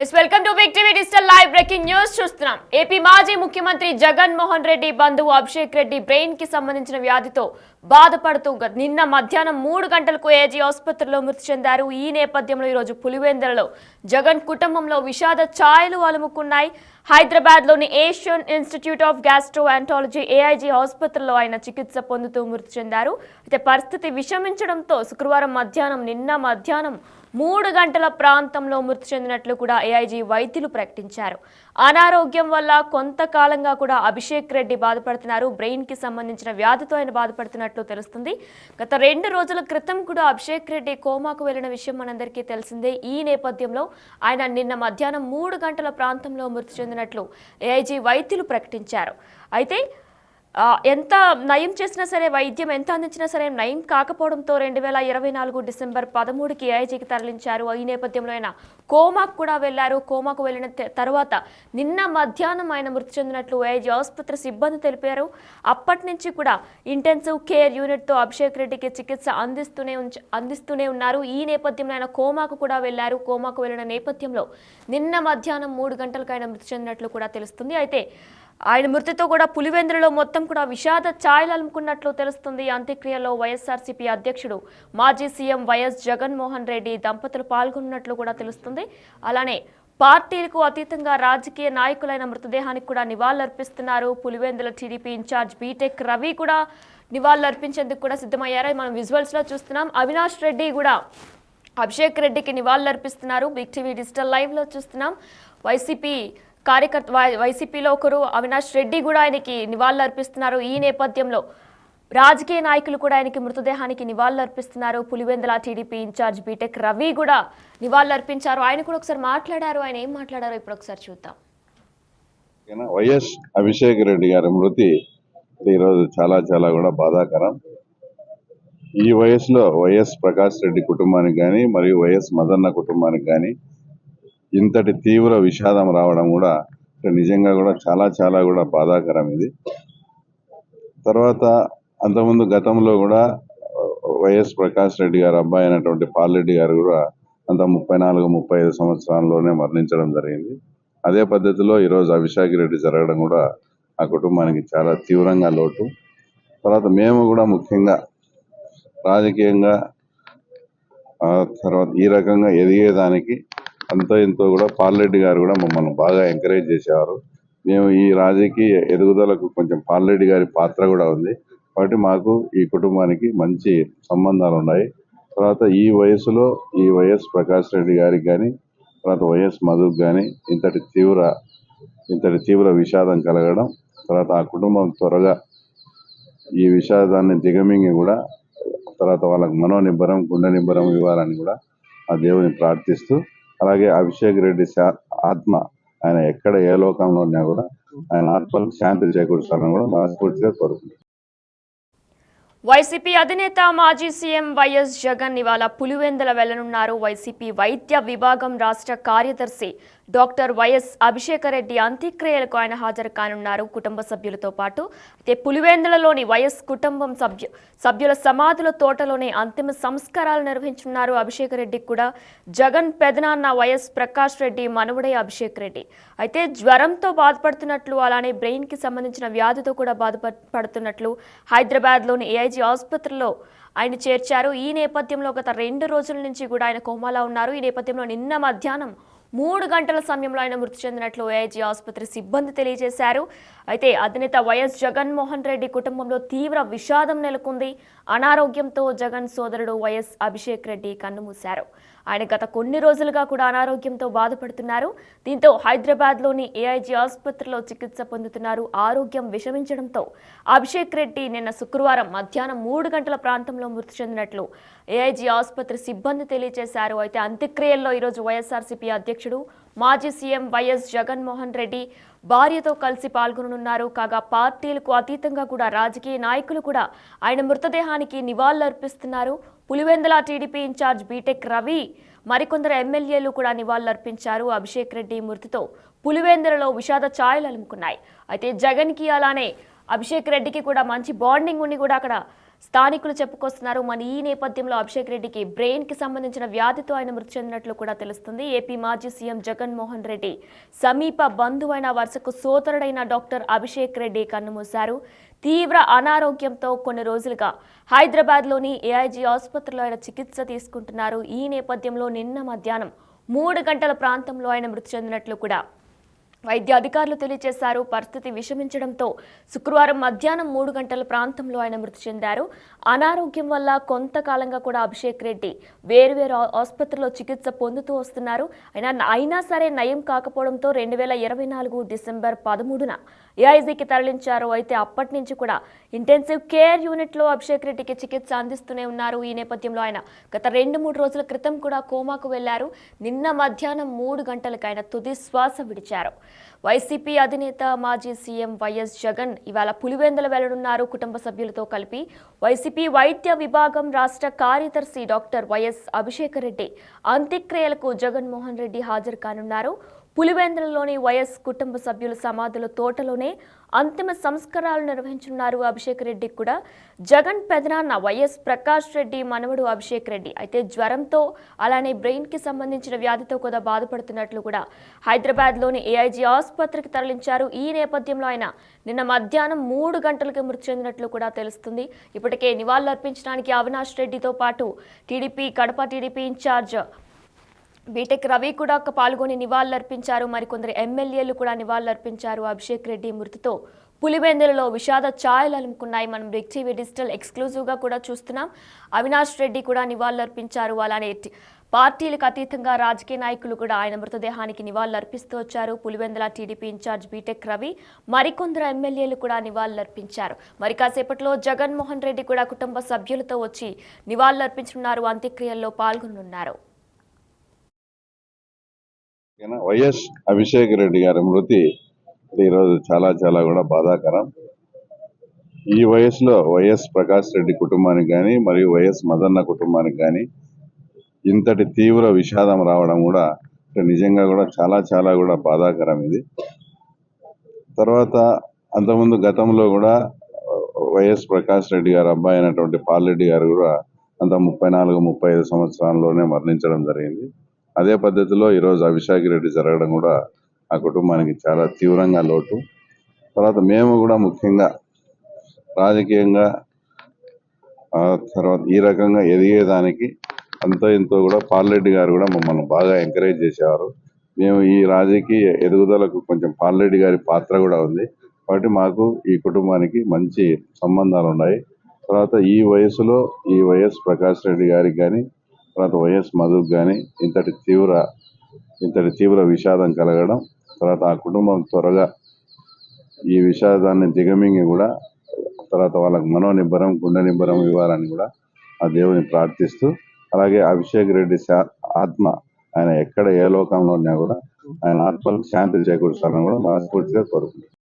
Welcome to big TV digital live breaking news చూస్తున్నాం. AP మాజీ ముఖ్యమంత్రి జగన్ మోహన్ రెడ్డి బంధువు అభిషేక్ రెడ్డి బ్రెయిన్ కి సంబంధించిన వ్యాధితో బాధపడుతూ నిన్న మధ్యాహ్నం 3 గంటలకు ఏజీ ఆసుపత్రిలో మృతి చెందారు. ఈ నేపథ్యంలో ఈరోజు పులివెందులలో జగన్ కుటుంబంలో విషాద ఛాయలు అలుముకున్నాయి. హైదరాబాద్ లోని Asian institute of gastroenterology AIG ఆసుపత్రిలో ఆయన చికిత్స పొందుతూ మృతి చెందారు. అయితే పరిస్థితి విషమించడంతో శుక్రవారం నిన్న మధ్యాహ్నం 3 గంటల ప్రాంతంలో మృతి చెందినట్లు కూడా ఏఐజీ వైద్యులు ప్రకటించారు. అనారోగ్యం వల్ల కొంతకాలంగా కూడా అభిషేక్ రెడ్డి బాధపడుతున్నారు. బ్రెయిన్ కి సంబంధించిన వ్యాధితో ఆయన బాధపడుతున్నట్లు తెలుస్తుంది. గత 2 రోజుల క్రితం కూడా అభిషేక్ రెడ్డి కోమాకు వెళ్లిన విషయం మనందరికీ తెలిసిందే. ఈ నేపథ్యంలో ఆయన నిన్న మధ్యాహ్నం 3 గంటల ప్రాంతంలో మృతి చెందినట్లు ఏఐజీ వైద్యులు ప్రకటించారు. అయితే ఎంత నయం చేసినా సరే, వైద్యం ఎంత అందించినా సరే నయం కాకపోవడంతో 2024 డిసెంబర్ 13కి ఏఐజీకి తరలించారు. ఈ నేపథ్యంలో ఆయన కోమాకు కూడా వెళ్లారు. కోమాకు వెళ్లిన తర్వాత నిన్న మధ్యాహ్నం ఆయన మృతి చెందినట్లు ఏఐజీ ఆసుపత్రి సిబ్బంది తెలిపారు. అప్పటి నుంచి కూడా ఇంటెన్సివ్ కేర్ యూనిట్తో అభిషేక్ రెడ్డికి చికిత్స అందిస్తూనే ఉన్నారు. ఈ నేపథ్యంలో ఆయన కోమాకు కూడా వెళ్లారు. కోమాకు వెళ్లిన నేపథ్యంలో నిన్న మధ్యాహ్నం 3 గంటలకు ఆయన మృతి చెందినట్లు కూడా తెలుస్తుంది. అయితే ఆయన మృతితో కూడా పులివెందులలో మొత్తం కూడా విషాద ఛాయలు అలుముకున్నట్లు తెలుస్తుంది. అంత్యక్రియలో వైఎస్ఆర్సీపీ అధ్యక్షుడు మాజీ సీఎం వైఎస్ జగన్మోహన్ రెడ్డి దంపతులు పాల్గొన్నట్లు కూడా తెలుస్తుంది. అలానే పార్టీలకు అతీతంగా రాజకీయ నాయకులైన మృతదేహానికి కూడా నివాళులర్పిస్తున్నారు. Pulivendula TDP incharge BTech Ravi కూడా నివాళులర్పించేందుకు కూడా సిద్ధమయ్యారు. మనం విజువల్స్ లో చూస్తున్నాం. అవినాష్ రెడ్డి కూడా అభిషేక్ రెడ్డికి నివాళులర్పిస్తున్నారు. బిగ్ టీవీ డిజిటల్ లైవ్ లో చూస్తున్నాం. వైసీపీలో ఒకరు అవినాష్ రెడ్డి కూడా ఆయనకి నివాళులు అర్పిస్తున్నారు. ఈ నేపథ్యంలో రాజకీయ నాయకులు కూడా ఆయనకి మృతదేహానికి నివాళులు అర్పిస్తున్నారు. Pulivendula TDP incharge BTech Ravi కూడా నివాళులు అర్పించారు. ఆయన కూడా ఒకసారి మాట్లాడారు. ఆయన ఏం మాట్లాడారో ఇప్పుడు ఒకసారి చూద్దాం. వైఎస్ అభిషేక్ రెడ్డి గారి మృతి ఈరోజు చాలా చాలా కూడా బాధాకరం. ఈ వయసులో వైఎస్ ప్రకాష్ రెడ్డి కుటుంబానికి కానీ మరియు వైఎస్ మదన్న కుటుంబానికి కానీ ఇంతటి తీవ్ర విషాదం రావడం కూడా నిజంగా కూడా చాలా చాలా కూడా బాధాకరం. ఇది తర్వాత అంతకుముందు గతంలో కూడా వైఎస్ ప్రకాష్ రెడ్డి గారు అబ్బాయి అయినటువంటి పాల్రెడ్డి గారు కూడా 34-35 సంవత్సరాల్లోనే మరణించడం జరిగింది. అదే పద్ధతిలో ఈరోజు అభిషేక్ రెడ్డి జరగడం కూడా ఆ కుటుంబానికి చాలా తీవ్రంగా లోటు. తర్వాత మేము కూడా ముఖ్యంగా రాజకీయంగా తర్వాత ఈ రకంగా ఎదిగేదానికి అంతో ఇంతో కూడా పాల్రెడ్డి గారు కూడా మమ్మల్ని బాగా ఎంకరేజ్ చేసేవారు. మేము ఈ రాజకీయ ఎదుగుదలకు కొంచెం పాల్రెడ్డి గారి పాత్ర కూడా ఉంది. కాబట్టి మాకు ఈ కుటుంబానికి మంచి సంబంధాలు ఉన్నాయి. తర్వాత ఈ వయసులో ఈ వైఎస్ ప్రకాష్ రెడ్డి గారికి కానీ తర్వాత వైఎస్ మధుకు కానీ ఇంతటి తీవ్ర విషాదం కలగడం, తర్వాత ఆ కుటుంబం త్వరగా ఈ విషాదాన్ని దిగమింగి కూడా తర్వాత వాళ్ళకి మనోనిబ్బరం గుండె నిబ్బరం ఇవ్వాలని కూడా ఆ దేవుని ప్రార్థిస్తూ, అలాగే అభిషేక్ రెడ్డి ఆత్మ ఆయన ఎక్కడ ఏ లోకంలో ఉన్నా కూడా ఆయన ఆత్మలకు శాంతి చేకూర్చాలని కూడా మనస్ఫూర్తిగా కోరుకుంటున్నాను. వైసీపీ అధినేత మాజీ సీఎం వైఎస్ జగన్ ఇవాళ పులివెందుల వెళ్లనున్నారు. వైసీపీ వైద్య విభాగం రాష్ట్ర కార్యదర్శి డాక్టర్ వైఎస్ అభిషేకరెడ్డి అంత్యక్రియలకు ఆయన హాజరు కానున్నారు కుటుంబ సభ్యులతో పాటు. అయితే పులివెందులలోని వైఎస్ కుటుంబం సభ్యుల సమాధుల తోటలోనే అంతిమ సంస్కారాలు నిర్వహించున్నారు. అభిషేకరెడ్డికి కూడా జగన్ పెదనాన్న వైఎస్ ప్రకాష్ రెడ్డి మనవడే అభిషేక్ రెడ్డి. అయితే జ్వరంతో బాధపడుతున్నట్లు, అలానే బ్రెయిన్ కి సంబంధించిన వ్యాధితో కూడా బాధపడుతున్నట్లు హైదరాబాద్లోని ఏఐజీ ఆసుపత్రిలో ఆయన చేర్చారు. ఈ నేపథ్యంలో గత 2 రోజుల నుంచి కూడా ఆయన కోమాలో ఉన్నారు. ఈ నేపథ్యంలో నిన్న మధ్యాహ్నం 3 గంటల సమయంలో ఆయన మృతి చెందినట్లు ఏఐజీ ఆసుపత్రి సిబ్బంది తెలియజేశారు. అయితే అధినేత వైఎస్ జగన్మోహన్ రెడ్డి కుటుంబంలో తీవ్ర విషాదం నెలకొంది. అనారోగ్యంతో జగన్ సోదరుడు వైఎస్ అభిషేక్ రెడ్డి కన్నుమూశారు. ఆయన గత కొన్ని రోజులుగా కూడా అనారోగ్యంతో బాధపడుతున్నారు. దీంతో హైదరాబాద్లోని ఏఐజీ ఆసుపత్రిలో చికిత్స పొందుతున్నారు. ఆరోగ్యం విషమించడంతో అభిషేక్ రెడ్డి నిన్న శుక్రవారం మధ్యాహ్నం 3 గంటల ప్రాంతంలో మృతి చెందినట్లు ఏఐజీ ఆసుపత్రి సిబ్బంది తెలియజేశారు. అయితే అంత్యక్రియల్లో ఈరోజు వైఎస్ఆర్సీపీ అధ్యక్షుడు మాజీ సీఎం వైఎస్ జగన్మోహన్ రెడ్డి భార్యతో కలిసి పాల్గొననున్నారు. కాగా పార్టీలకు అతీతంగా కూడా రాజకీయ నాయకులు కూడా ఆయన మృతదేహానికి నివాళులర్పిస్తున్నారు. Pulivendula TDP incharge BTech Ravi, మరికొందరు ఎమ్మెల్యేలు కూడా నివాళులర్పించారు. అభిషేక్ రెడ్డి మృతితో పులివెందులలో విషాద ఛాయలు అలుముకున్నాయి. అయితే జగన్కి అలానే అభిషేక్ రెడ్డికి కూడా మంచి బాండింగ్ ఉండి కూడా అక్కడ స్థానికులు చెప్పుకొస్తున్నారు. మరి ఈ నేపథ్యంలో అభిషేక్ రెడ్డికి బ్రెయిన్ కి సంబంధించిన వ్యాధితో ఆయన మృతి చెందినట్లు కూడా తెలుస్తుంది. ఏపీ మాజీ సీఎం జగన్మోహన్ రెడ్డి సమీప బంధువైన వరుసకు సోదరుడైన డాక్టర్ అభిషేక్ రెడ్డి కన్నుమూశారు. తీవ్ర అనారోగ్యంతో కొన్ని రోజులుగా హైదరాబాద్లోని ఏఐజీ ఆసుపత్రిలో ఆయన చికిత్స తీసుకుంటున్నారు. ఈ నేపథ్యంలో నిన్న మధ్యాహ్నం 3 గంటల ప్రాంతంలో ఆయన మృతి చెందినట్లు కూడా వైద్య అధికారులు తెలియజేశారు. పరిస్థితి విషమించడంతో శుక్రవారం మధ్యాహ్నం 3 గంటల ప్రాంతంలో ఆయన మృతి చెందారు. అనారోగ్యం వల్ల కొంతకాలంగా కూడా అభిషేక్ రెడ్డి వేర్వేరు ఆసుపత్రిలో చికిత్స పొందుతూ వస్తున్నారు. అయినా సరే నయం కాకపోవడంతో 2024 డిసెంబర్ 13న ఏఐజీకి తరలించారు. అయితే అప్పటి నుంచి కూడా ఇంటెన్సివ్ కేర్ యూనిట్లో అభిషేక్ రెడ్డికి చికిత్స అందిస్తూనే ఉన్నారు. ఈ నేపథ్యంలో ఆయన గత 2-3 రోజుల క్రితం కూడా కోమాకు వెళ్లారు. నిన్న మధ్యాహ్నం 3 గంటలకు ఆయన తుది శ్వాస విడిచారు. వైసీపీ అధినేత మాజీ సీఎం వైఎస్ జగన్ ఇవాళ పులివెందుల వెళ్లనున్నారు. కుటుంబ సభ్యులతో కలిపి వైసీపీ వైద్య విభాగం రాష్ట్ర కార్యదర్శి డాక్టర్ వైఎస్ అభిషేక్ రెడ్డి అంత్యక్రియలకు జగన్మోహన్ రెడ్డి హాజరు కానున్నారు. పులివెందులలోని వైఎస్ కుటుంబ సభ్యుల సమాధుల తోటలోనే అంతిమ సంస్కారాలు నిర్వహించనున్నారు. అభిషేక్ రెడ్డి కూడా జగన్ పెదనాన్న వైఎస్ ప్రకాష్ రెడ్డి మనవడు అభిషేక్ రెడ్డి అయితే జ్వరంతో అలానే బ్రెయిన్ కి సంబంధించిన వ్యాధితో కూడా బాధపడుతున్నట్లు కూడా హైదరాబాద్లోని ఏఐజీ ఆసుపత్రికి తరలించారు. ఈ నేపథ్యంలో ఆయన నిన్న మధ్యాహ్నం 3 గంటలకు మృతి చెందినట్లు కూడా తెలుస్తుంది. ఇప్పటికే నివాళులర్పించడానికి అవినాష్ రెడ్డితో పాటు Kadapa TDP incharge BTech Ravi కూడా పాల్గొని నివాళులర్పించారు. మరికొందరు ఎమ్మెల్యేలు కూడా నివాళులర్పించారు. అభిషేక్ రెడ్డి మృతితో పులివెందులలో విషాద ఛాయలు అలుముకున్నాయి. మనం బిగ్ టీవీ డిజిటల్ ఎక్స్క్లూజివ్గా కూడా చూస్తున్నాం. అవినాష్ రెడ్డి కూడా నివాళులర్పించారు. అలానే పార్టీలకు అతీతంగా రాజకీయ నాయకులు కూడా ఆయన మృతదేహానికి నివాళులర్పిస్తూ వచ్చారు. Pulivendula TDP incharge BTech Ravi మరికొందరు ఎమ్మెల్యేలు కూడా నివాళులర్పించారు. మరి కాసేపట్లో జగన్మోహన్ రెడ్డి కూడా కుటుంబ సభ్యులతో వచ్చి నివాళులర్పించనున్నారు. అంత్యక్రియల్లో పాల్గొనున్నారు. వైఎస్ అభిషేక్ రెడ్డి గారి మృతి ఈరోజు చాలా చాలా కూడా బాధాకరం. ఈ వయసులో వైఎస్ ప్రకాష్ రెడ్డి కుటుంబానికి కానీ మరియు వైఎస్ మదన్న కుటుంబానికి కానీ ఇంతటి తీవ్ర విషాదం రావడం కూడా నిజంగా కూడా చాలా చాలా కూడా బాధాకరం. ఇది తర్వాత అంతకుముందు గతంలో కూడా వైఎస్ ప్రకాష్ రెడ్డి గారు అబ్బాయి అయినటువంటి పాల్రెడ్డి గారు కూడా అంత 34-35 సంవత్సరాల్లోనే మరణించడం జరిగింది. అదే పద్ధతిలో ఈరోజు అభిషేక్ రెడ్డి జరగడం కూడా ఆ కుటుంబానికి చాలా తీవ్రంగా లోటు. తర్వాత మేము కూడా ముఖ్యంగా రాజకీయంగా తర్వాత ఈ రకంగా ఎదిగేదానికి అంతో ఇంతో కూడా పాల్రెడ్డి గారు కూడా మమ్మల్ని బాగా ఎంకరేజ్ చేసేవారు. మేము ఈ రాజకీయ ఎదుగుదలకు కొంచెం పాల్రెడ్డి గారి పాత్ర కూడా ఉంది కాబట్టి మాకు ఈ కుటుంబానికి మంచి సంబంధాలు ఉన్నాయి. తర్వాత ఈ వయసులో ఈ వైఎస్ ప్రకాష్ రెడ్డి గారికి కానీ తర్వాత వైఎస్ మధుకు కానీ ఇంతటి తీవ్ర విషాదం కలగడం, తర్వాత ఆ కుటుంబం త్వరగా ఈ విషాదాన్ని దిగమింగి కూడా తర్వాత వాళ్ళకి మనోనిబ్బరం గుండె నిబ్బరం ఇవ్వాలని కూడా ఆ దేవుని ప్రార్థిస్తూ, అలాగే అభిషేక్ రెడ్డి ఆత్మ ఆయన ఎక్కడ ఏ లోకంలో ఉన్నా కూడా ఆయన ఆత్మలకు శాంతి చేకూర్చాలని కూడా మనస్ఫూర్తిగా కోరుకుంటున్నాను.